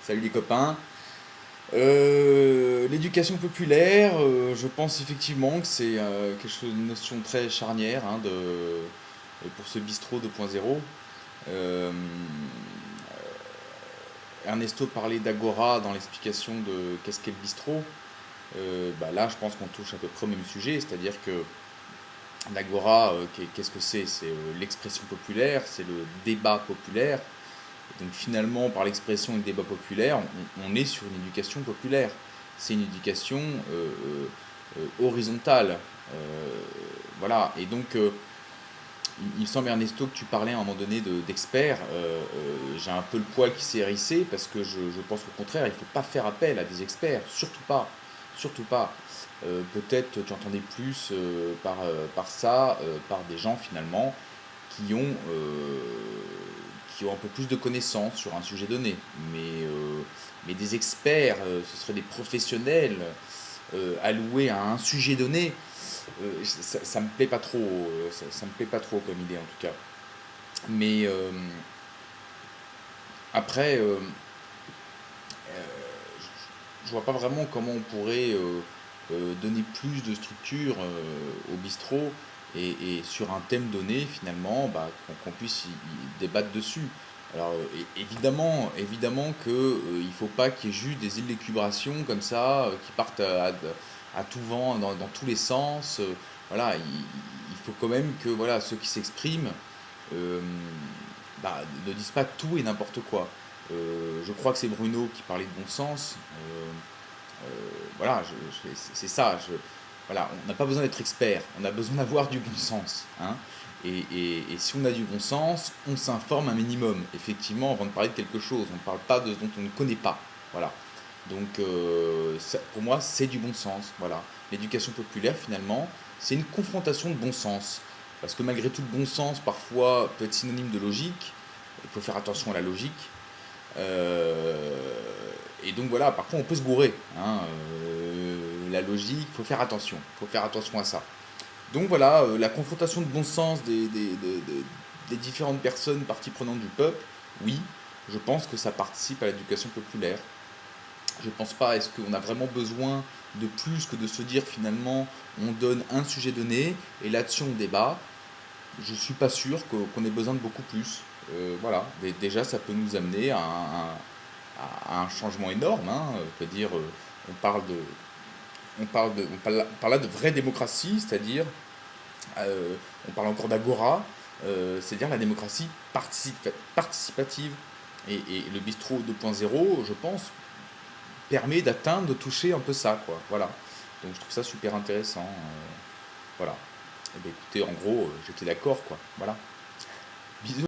Salut les copains. L'éducation populaire, je pense effectivement que c'est quelque chose, une notion très charnière pour ce bistrot 2.0. Euh, Ernesto parlait d'agora dans l'explication de qu'est-ce qu'est le bistrot. Là, je pense qu'on touche à peu près au même sujet, c'est-à-dire que l'agora, qu'est-ce que c'est? C'est l'expression populaire, c'est le débat populaire. Donc finalement, par l'expression et le débat populaire, on est sur une éducation populaire. C'est une éducation horizontale. Euh, voilà. Et donc, il me semble, Ernesto, que tu parlais à un moment donné d'experts. J'ai un peu le poil qui s'est hérissé parce que je pense qu'au contraire, il ne faut pas faire appel à des experts. Surtout pas. Surtout pas. Peut-être tu entendais plus par ça, par des gens finalement qui ont, euh, qui ont un peu plus de connaissances sur un sujet donné. Mais des experts, ce seraient des professionnels alloués à un sujet donné. Ça me plaît pas trop, ça me plaît pas trop comme idée en tout cas. Mais après, je vois pas vraiment comment on pourrait donner plus de structure au bistrot et sur un thème donné finalement qu'on puisse y débattre dessus. Alors évidemment que il faut pas qu'il y ait juste des élucubrations comme ça qui partent à tout vent dans tous les sens. Voilà, il faut quand même que voilà ceux qui s'expriment euh, ne disent pas tout et n'importe quoi. Je crois que c'est Bruno qui parlait de bon sens. Voilà, c'est ça. Voilà, on n'a pas besoin d'être expert, on a besoin d'avoir du bon sens, hein. Et si on a du bon sens, on s'informe un minimum, effectivement, avant de parler de quelque chose. On ne parle pas de ce dont on ne connaît pas. Voilà. Donc, pour moi, c'est du bon sens. Voilà. L'éducation populaire, finalement, c'est une confrontation de bon sens. Parce que malgré tout, le bon sens, parfois, peut être synonyme de logique. Il faut faire attention à la logique. Euh, et donc voilà, parfois on peut se gourer, hein, la logique, il faut faire attention à ça. Donc voilà, la confrontation de bon sens des différentes personnes, parties prenantes du peuple, oui, je pense que ça participe à l'éducation populaire. Je pense pas, est-ce qu'on a vraiment besoin de plus que de se dire finalement on donne un sujet donné et là-dessus on débat. Je suis pas sûr qu'on ait besoin de beaucoup plus. Voilà, déjà ça peut nous amener à un changement énorme, hein. C'est-à-dire, on parle de, on parle là de vraie démocratie, c'est-à-dire, on parle encore d'agora, c'est-à-dire la démocratie participative. Et le bistrot 2.0, je pense, permet d'atteindre, de toucher un peu ça, quoi. Voilà. Donc je trouve ça super intéressant. Voilà. Et bien, écoutez, en gros, j'étais d'accord, quoi. Voilà. Bisous.